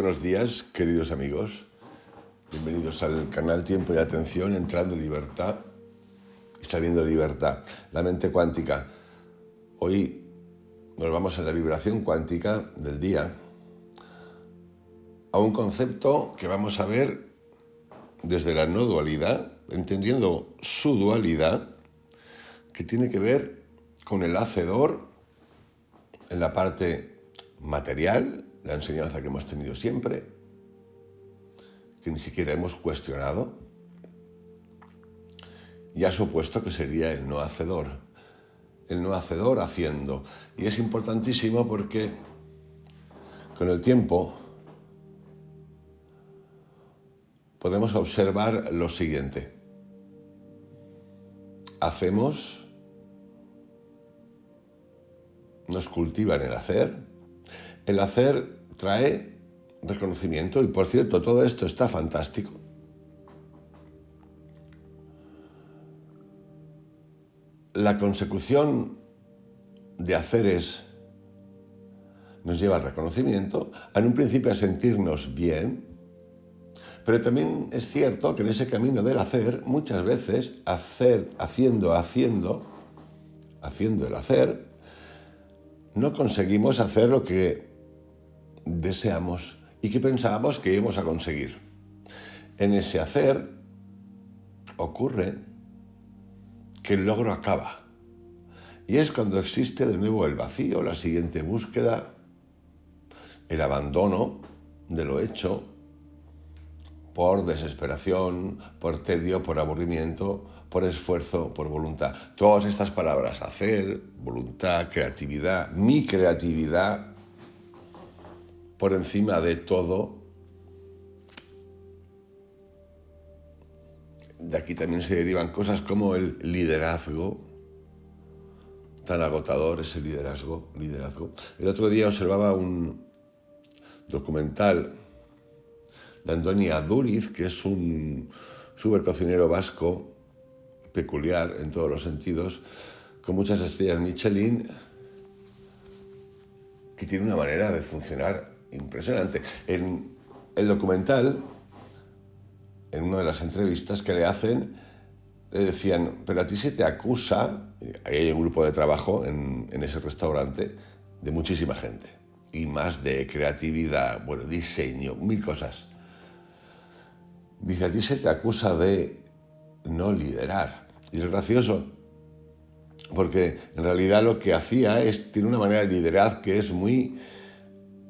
buenos días, queridos amigos. Bienvenidos al canal Tiempo de Atención, entrando en libertad y saliendo de libertad. La mente cuántica. Hoy nos vamos a la vibración cuántica del día, a un concepto que vamos a ver desde la no dualidad, entendiendo su dualidad, que tiene que ver con el hacedor en la parte material, la enseñanza que hemos tenido siempre, que ni siquiera hemos cuestionado, y ha supuesto que sería el no hacedor haciendo. Y es importantísimo porque con el tiempo podemos observar lo siguiente. Hacemos, nos cultivan el hacer trae reconocimiento y, por cierto, todo esto está fantástico. La consecución de haceres nos lleva al reconocimiento, en un principio a sentirnos bien, pero también es cierto que en ese camino del hacer, muchas veces, haciendo el hacer, no conseguimos hacer lo que deseamos y que pensábamos que íbamos a conseguir. En ese hacer ocurre que el logro acaba. Y es cuando existe de nuevo el vacío, la siguiente búsqueda, el abandono de lo hecho, por desesperación, por tedio, por aburrimiento, por esfuerzo, por voluntad. Todas estas palabras, hacer, voluntad, creatividad, mi creatividad, por encima de todo. De aquí también se derivan cosas como el liderazgo, tan agotador ese liderazgo. El otro día observaba un documental de Andoni Aduriz, que es un supercocinero vasco, peculiar en todos los sentidos, con muchas estrellas Michelin, que tiene una manera de funcionar impresionante. En el documental, en una de las entrevistas que le hacen, le decían, pero a ti se te acusa, ahí hay un grupo de trabajo en ese restaurante, de muchísima gente, y más de creatividad, bueno, diseño, mil cosas. Dice, a ti se te acusa de no liderar. Y es gracioso, porque en realidad lo que hacía tiene una manera de liderar que es muy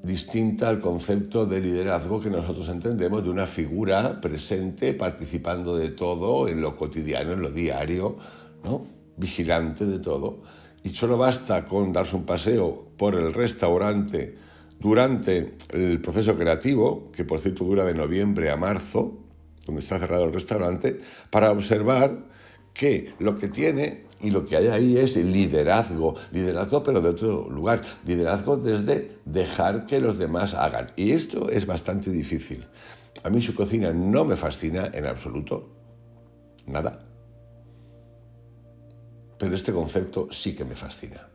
distinta al concepto de liderazgo que nosotros entendemos, de una figura presente, participando de todo, en lo cotidiano, en lo diario, ¿no? Vigilante de todo. Y solo basta con darse un paseo por el restaurante durante el proceso creativo, que por cierto dura de noviembre a marzo, donde está cerrado el restaurante, para observar que lo que tiene y lo que hay ahí es liderazgo pero de otro lugar, liderazgo desde dejar que los demás hagan. Y esto es bastante difícil. A mí su cocina no me fascina en absoluto, nada. Pero este concepto sí que me fascina.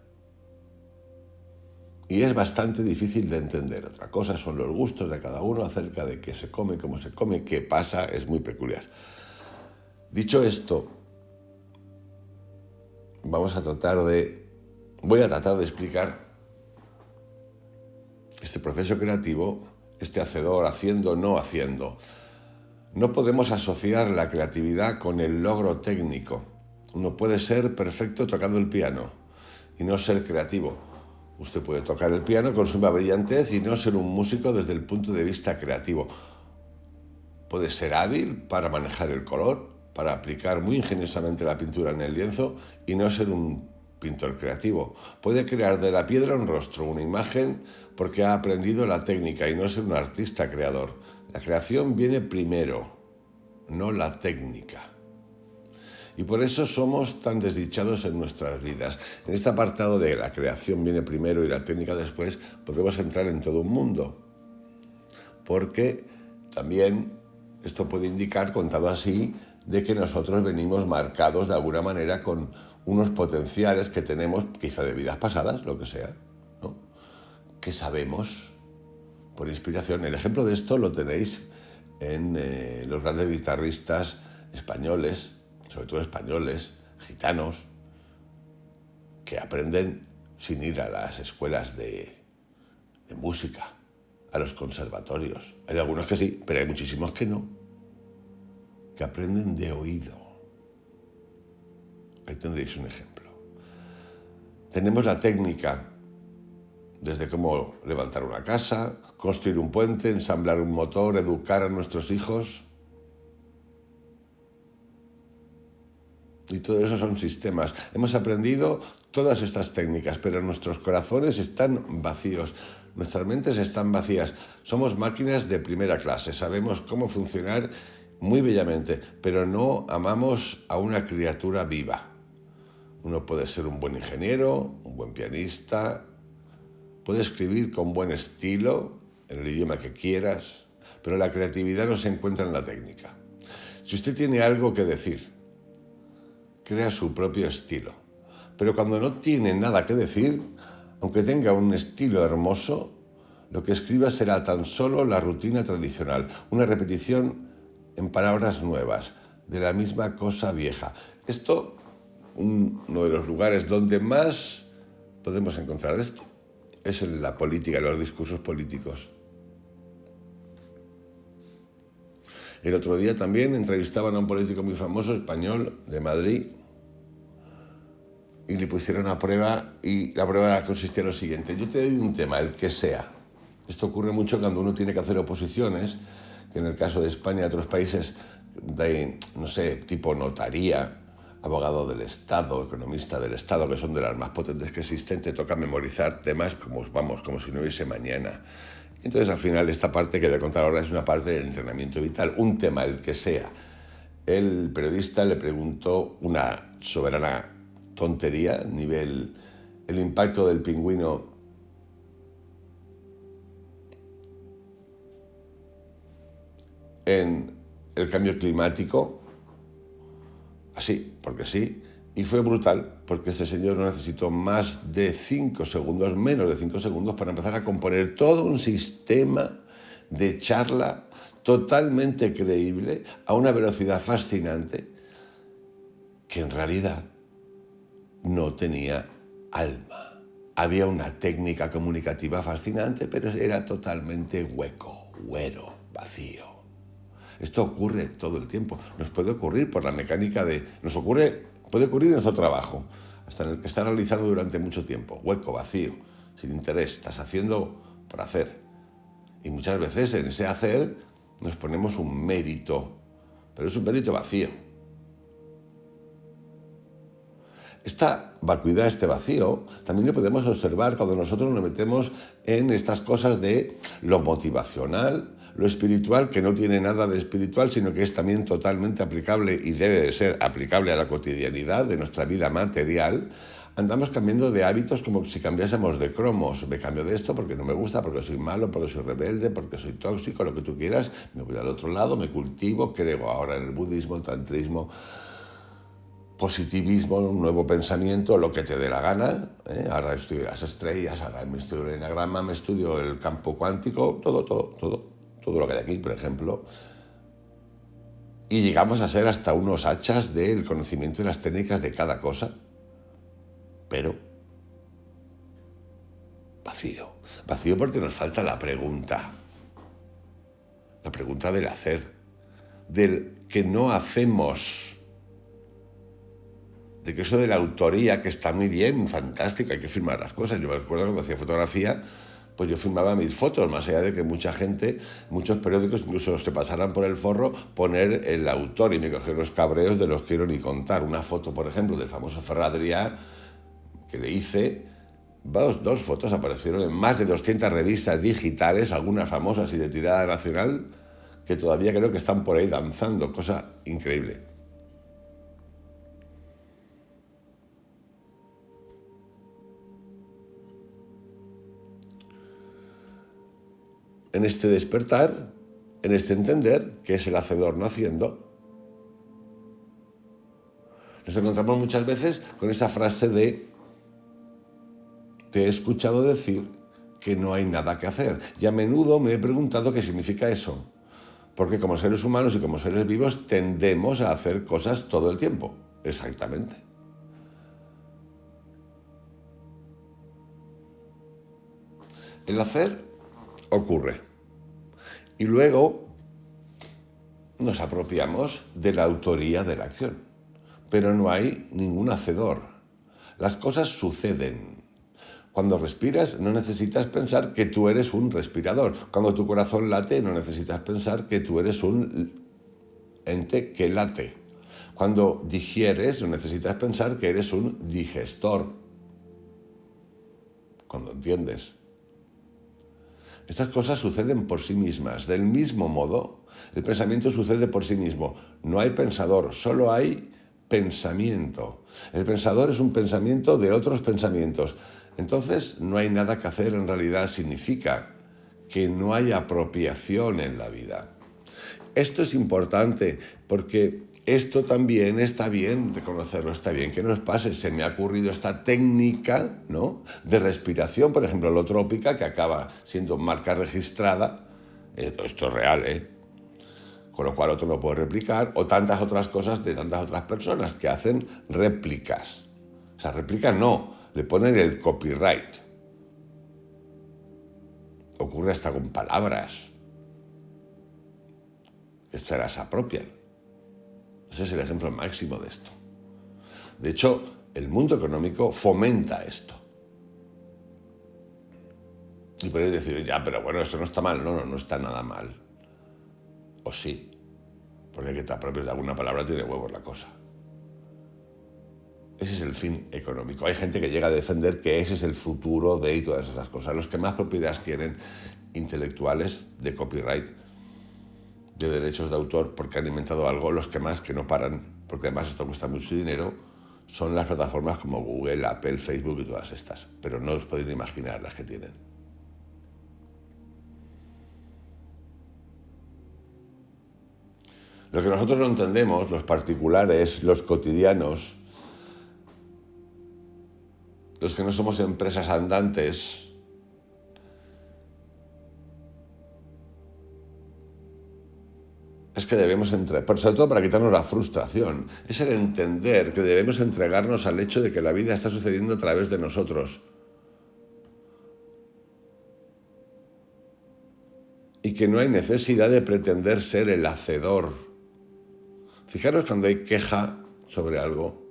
Y es bastante difícil de entender. Otra cosa son los gustos de cada uno acerca de qué se come, cómo se come, qué pasa, es muy peculiar. Dicho esto, voy a tratar de explicar este proceso creativo, este hacedor, haciendo, no haciendo. No podemos asociar la creatividad con el logro técnico. Uno puede ser perfecto tocando el piano y no ser creativo. Usted puede tocar el piano con suma brillantez y no ser un músico desde el punto de vista creativo. Puede ser hábil para manejar el color, para aplicar muy ingeniosamente la pintura en el lienzo y no ser un pintor creativo. Puede crear de la piedra un rostro, una imagen, porque ha aprendido la técnica y no ser un artista creador. La creación viene primero, no la técnica. Y por eso somos tan desdichados en nuestras vidas. En este apartado de la creación viene primero y la técnica después, podemos entrar en todo un mundo. Porque también esto puede indicar, contado así, de que nosotros venimos marcados de alguna manera con unos potenciales que tenemos, quizá de vidas pasadas, lo que sea, ¿no? Que sabemos por inspiración. El ejemplo de esto lo tenéis en los grandes guitarristas españoles, sobre todo españoles, gitanos, que aprenden sin ir a las escuelas de música, a los conservatorios. Hay algunos que sí, pero hay muchísimos que no, que aprenden de oído. Ahí tendréis un ejemplo. Tenemos la técnica, desde cómo levantar una casa, construir un puente, ensamblar un motor, educar a nuestros hijos. Y todo eso son sistemas. Hemos aprendido todas estas técnicas, pero nuestros corazones están vacíos, nuestras mentes están vacías. Somos máquinas de primera clase, sabemos cómo funcionar muy bellamente, pero no amamos a una criatura viva. Uno puede ser un buen ingeniero, un buen pianista, puede escribir con buen estilo, en el idioma que quieras, pero la creatividad no se encuentra en la técnica. Si usted tiene algo que decir, crea su propio estilo. Pero cuando no tiene nada que decir, aunque tenga un estilo hermoso, lo que escriba será tan solo la rutina tradicional, una repetición en palabras nuevas, de la misma cosa vieja. Esto, uno de los lugares donde más podemos encontrar esto, es en la política, en los discursos políticos. El otro día también entrevistaban a un político muy famoso, español, de Madrid, y le pusieron a prueba, y la prueba consistía en lo siguiente: yo te doy un tema, el que sea. Esto ocurre mucho cuando uno tiene que hacer oposiciones, que en el caso de España y otros países de, no sé, tipo notaría, abogado del Estado, economista del Estado, que son de las más potentes que existen, te toca memorizar temas como si no hubiese mañana. Entonces, al final, esta parte que voy a contar ahora es una parte del entrenamiento vital, un tema, el que sea. El periodista le preguntó una soberana tontería, nivel el impacto del pingüino en el cambio climático, así, porque sí, y fue brutal, porque este señor no necesitó más de 5 segundos, menos de 5 segundos, para empezar a componer todo un sistema de charla totalmente creíble, a una velocidad fascinante, que en realidad no tenía alma. Había una técnica comunicativa fascinante, pero era totalmente hueco, güero, vacío. Esto ocurre todo el tiempo. Nos puede ocurrir por la mecánica de... puede ocurrir en nuestro trabajo, hasta en el que está realizando durante mucho tiempo. Hueco, vacío, sin interés. Estás haciendo por hacer. Y muchas veces en ese hacer nos ponemos un mérito, pero es un mérito vacío. Esta vacuidad, este vacío, también lo podemos observar cuando nosotros nos metemos en estas cosas de lo motivacional, lo espiritual, que no tiene nada de espiritual, sino que es también totalmente aplicable y debe de ser aplicable a la cotidianidad de nuestra vida material. Andamos cambiando de hábitos como si cambiásemos de cromos. Me cambio de esto porque no me gusta, porque soy malo, porque soy rebelde, porque soy tóxico, lo que tú quieras. Me voy al otro lado, me cultivo, creo ahora en el budismo, el tantrismo, positivismo, un nuevo pensamiento, lo que te dé la gana. Ahora estudio las estrellas, ahora me estudio el enagrama, me estudio el campo cuántico, todo lo que hay aquí, por ejemplo. Y llegamos a ser hasta unos hachas del conocimiento de las técnicas de cada cosa, pero vacío. Vacío porque nos falta la pregunta del hacer, del que no hacemos, de que eso de la autoría, que está muy bien, fantástico, hay que filmar las cosas. Yo me acuerdo cuando hacía fotografía, pues yo filmaba mis fotos, más allá de que mucha gente, muchos periódicos incluso se pasaran por el forro poner el autor, y me cogieron los cabreos de los que quiero ni contar. Una foto, por ejemplo, del famoso Ferran Adrià, que le hice, dos fotos aparecieron en más de 200 revistas digitales, algunas famosas y de tirada nacional, que todavía creo que están por ahí danzando, cosa increíble. En este despertar, en este entender, que es el hacedor no haciendo, nos encontramos muchas veces con esa frase de: te he escuchado decir que no hay nada que hacer. Y a menudo me he preguntado qué significa eso. Porque como seres humanos y como seres vivos tendemos a hacer cosas todo el tiempo. Exactamente. El hacer ocurre. Y luego nos apropiamos de la autoría de la acción. Pero no hay ningún hacedor. Las cosas suceden. Cuando respiras no necesitas pensar que tú eres un respirador. Cuando tu corazón late no necesitas pensar que tú eres un ente que late. Cuando digieres no necesitas pensar que eres un digestor. Cuando entiendes. Estas cosas suceden por sí mismas. Del mismo modo, el pensamiento sucede por sí mismo. No hay pensador, solo hay pensamiento. El pensador es un pensamiento de otros pensamientos. Entonces, no hay nada que hacer en realidad significa que no hay apropiación en la vida. Esto es importante porque esto también está bien reconocerlo, está bien que nos pase. Se me ha ocurrido esta técnica, ¿no?, de respiración, por ejemplo, holotrópica, que acaba siendo marca registrada. Esto es real, ¿eh? Con lo cual otro no puede replicar, o tantas otras cosas de tantas otras personas que hacen réplicas. O sea, réplicas no, le ponen el copyright. Ocurre hasta con palabras que se las apropian. Ese es el ejemplo máximo de esto. De hecho, el mundo económico fomenta esto. Y podéis decir, ya, pero bueno, eso no está mal. No está nada mal. O sí, porque que te apropies de alguna palabra tiene huevos la cosa. Ese es el fin económico. Hay gente que llega a defender que ese es el futuro de y todas esas cosas. Los que más propiedades tienen intelectuales de copyright, de derechos de autor, porque han inventado algo, los que más, que no paran, porque además esto cuesta mucho dinero, son las plataformas como Google, Apple, Facebook y todas estas. Pero no os podéis imaginar las que tienen. Lo que nosotros no entendemos, los particulares, los cotidianos, los que no somos empresas andantes, es que debemos sobre todo para quitarnos la frustración, es el entender que debemos entregarnos al hecho de que la vida está sucediendo a través de nosotros. Y que no hay necesidad de pretender ser el hacedor. Fijaros cuando hay queja sobre algo,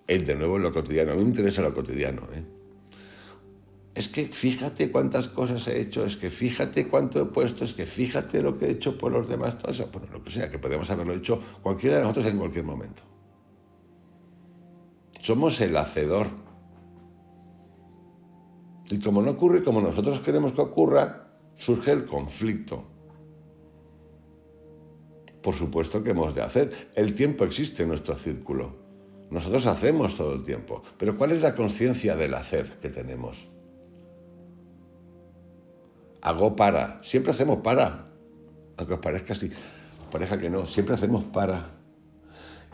de nuevo en lo cotidiano, a mí me interesa lo cotidiano, Es que fíjate cuántas cosas he hecho, es que fíjate cuánto he puesto, es que fíjate lo que he hecho por los demás, todo eso, bueno, lo que sea, que podemos haberlo hecho cualquiera de nosotros en cualquier momento. Somos el hacedor. Y como no ocurre como nosotros queremos que ocurra, surge el conflicto. Por supuesto que hemos de hacer. El tiempo existe en nuestro círculo. Nosotros hacemos todo el tiempo. Pero ¿cuál es la conciencia del hacer que tenemos? Hago para. Siempre hacemos para. Aunque os parezca así. Os parezca que no. Siempre hacemos para.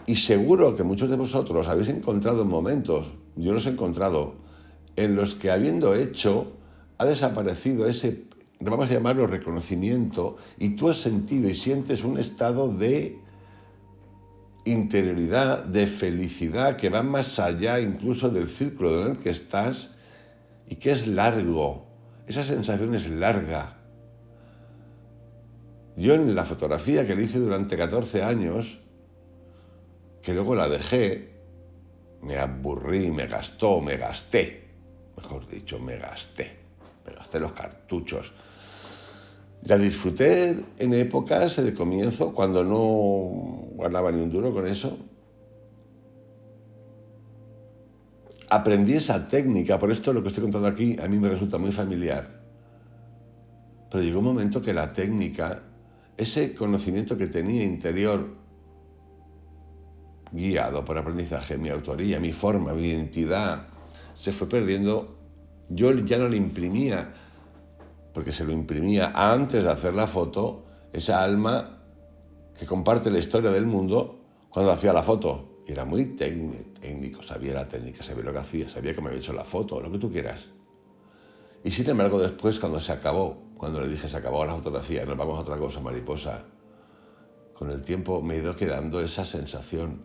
Y seguro que muchos de vosotros habéis encontrado momentos, yo los he encontrado, en los que habiendo hecho, ha desaparecido ese, vamos a llamarlo reconocimiento, y tú has sentido y sientes un estado de interioridad, de felicidad, que va más allá incluso del círculo en el que estás y que es largo. Esa sensación es larga. Yo en la fotografía que le hice durante 14 años, que luego la dejé, me aburrí, me gasté los cartuchos. La disfruté en épocas de comienzo, cuando no ganaba ni un duro con eso. Aprendí esa técnica, por esto lo que estoy contando aquí a mí me resulta muy familiar. Pero llegó un momento que la técnica, ese conocimiento que tenía interior, guiado por aprendizaje, mi autoría, mi forma, mi identidad, se fue perdiendo. Yo ya no le imprimía, porque se lo imprimía antes de hacer la foto, esa alma que comparte la historia del mundo cuando hacía la foto. Y era muy técnico, sabía la técnica, sabía lo que hacía, sabía que me había hecho la foto, lo que tú quieras. Y sin embargo, después, cuando se acabó, cuando le dije se acabó la fotografía, nos vamos a otra cosa, mariposa, con el tiempo me he ido quedando esa sensación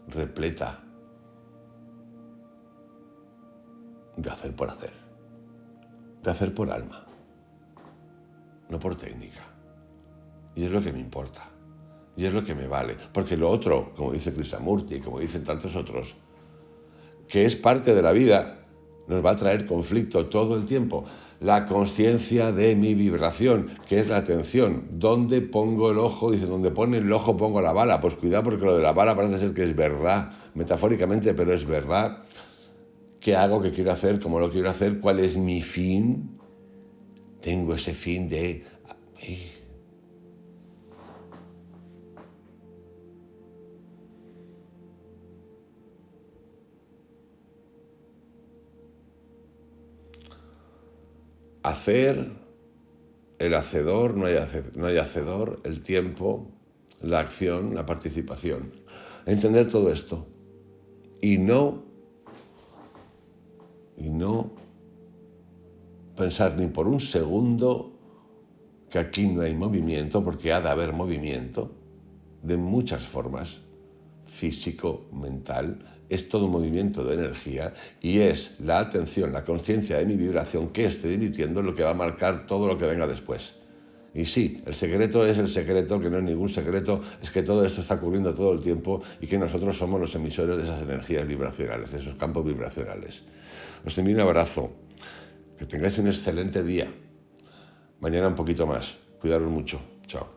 repleta de hacer por hacer, de hacer por alma, no por técnica. Y es lo que me importa, y es lo que me vale. Porque lo otro, como dice Krishnamurti, como dicen tantos otros, que es parte de la vida, nos va a traer conflicto todo el tiempo. La consciencia de mi vibración, que es la atención. ¿Dónde pongo el ojo? Dice, donde pone el ojo pongo la bala. Pues cuidado, porque lo de la bala parece ser que es verdad, metafóricamente, pero es verdad. ¿Qué hago? ¿Qué quiero hacer? ¿Cómo lo quiero hacer? ¿Cuál es mi fin? Tengo ese fin de... hacer, el hacedor, no hay hacedor, el tiempo, la acción, la participación. Entender todo esto. Y no pensar ni por un segundo que aquí no hay movimiento, porque ha de haber movimiento de muchas formas, físico, mental, es todo un movimiento de energía y es la atención, la conciencia de mi vibración que estoy emitiendo lo que va a marcar todo lo que venga después. Y sí, el secreto es el secreto, que no es ningún secreto, es que todo esto está ocurriendo todo el tiempo y que nosotros somos los emisores de esas energías vibracionales, de esos campos vibracionales. Os envío un abrazo, que tengáis un excelente día. Mañana un poquito más. Cuidaros mucho. Chao.